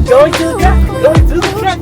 Going to the track, going to the track.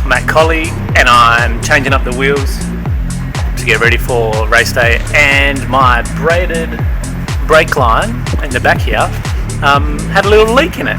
I'm at Collie and I'm changing up the wheels to get ready for race day, and my braided brake line in the back here had a little leak in it.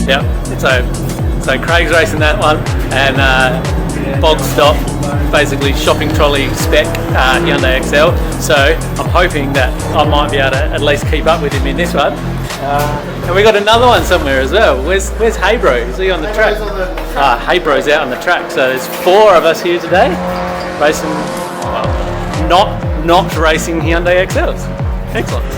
Yep, so Craig's racing that one, and bog stop, basically shopping trolley spec Hyundai Excel. So I'm hoping that I might be able to at least keep up with him in this one. And we got another one somewhere as well. Where's Haybro? Is he on the track? Haybro's out on the track. So there's 4 of us here today racing, well, not racing Hyundai Excels. Excellent.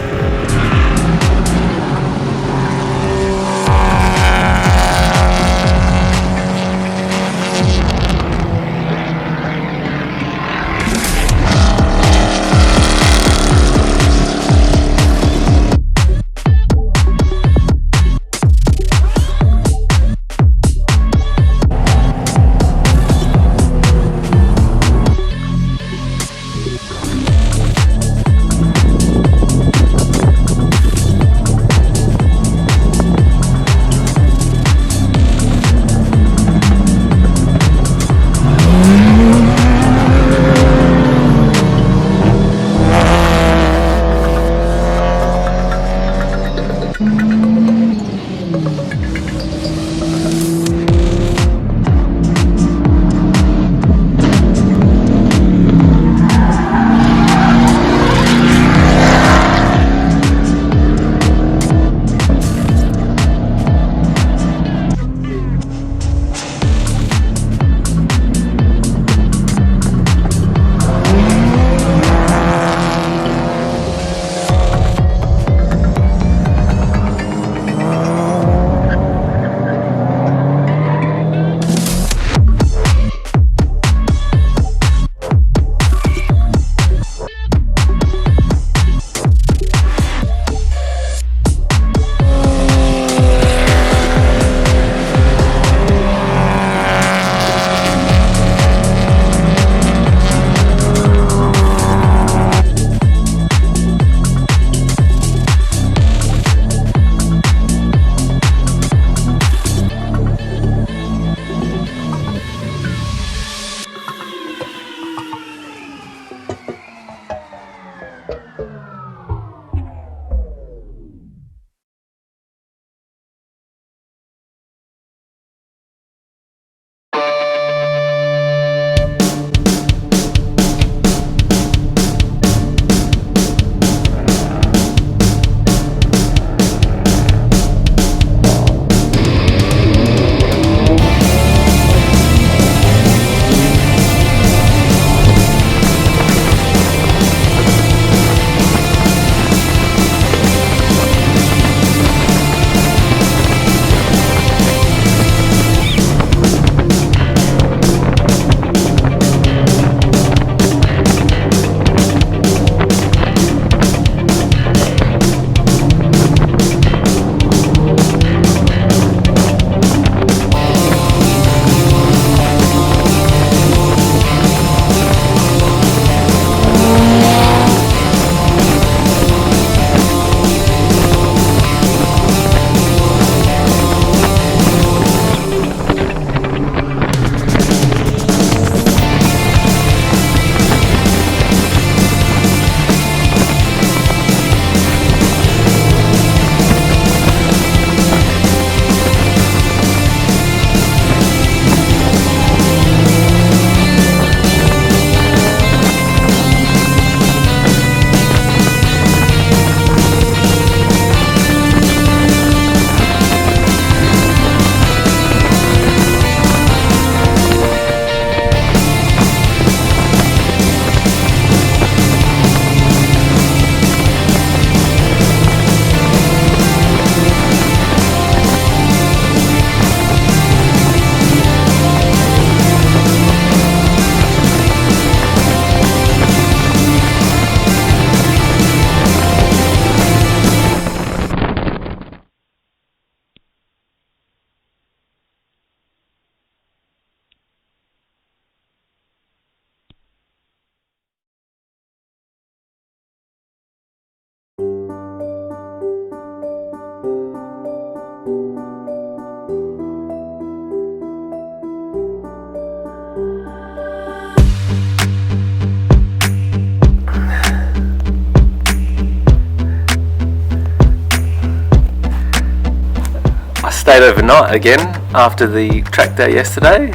stayed overnight again after the track day yesterday.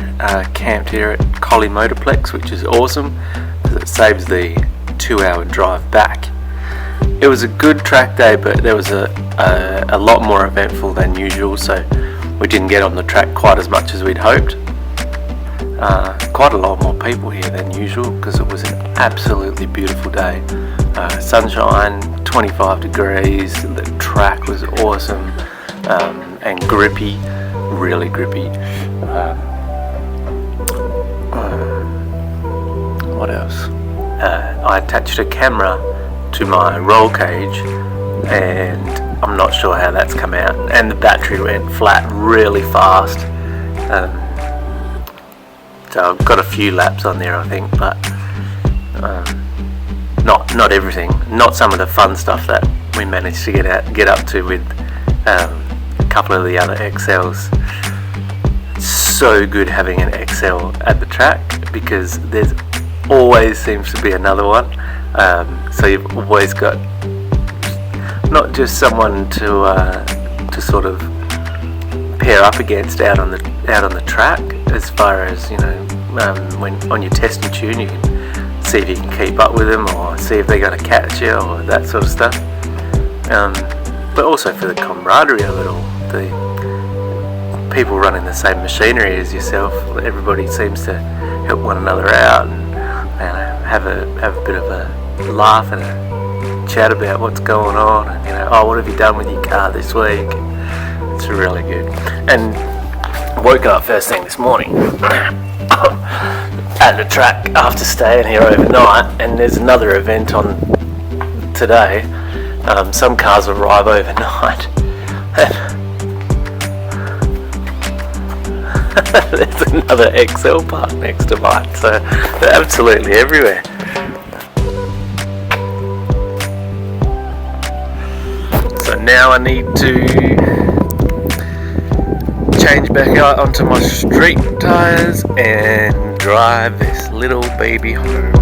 Camped here at Collie Motorplex, which is awesome because it saves the 2-hour drive back. It was a good track day, but there was a lot more eventful than usual, so we didn't get on the track quite as much as we'd hoped. Quite a lot more people here than usual because it was an absolutely beautiful day. Sunshine, 25 degrees, the track was awesome and grippy, really grippy. What else? I attached a camera to my roll cage and I'm not sure how that's come out, and the battery went flat really fast. So I've got a few laps on there, I think, but not everything. Not some of the fun stuff that we managed to get up to with a couple of the other Excels. It's so good having an Excel at the track because there's always seems to be another one. So you've always got not just someone to sort of pair up against out on the track, as far as, you know, when on your test and tune you can see if you can keep up with them or see if they're going to catch you or that sort of stuff, but also for the camaraderie of it all, the people running the same machinery as yourself. Everybody seems to help one another out and have a bit of a laugh and a chat about what's going on, and, you know, oh, what have you done with your car this week? It's really good. And woke up first thing this morning at the track after staying here overnight, and there's another event on today. Some cars arrive overnight. There's another Excel park next to mine, so they're absolutely everywhere. So now I need to change back out onto my street tyres and drive this little baby home.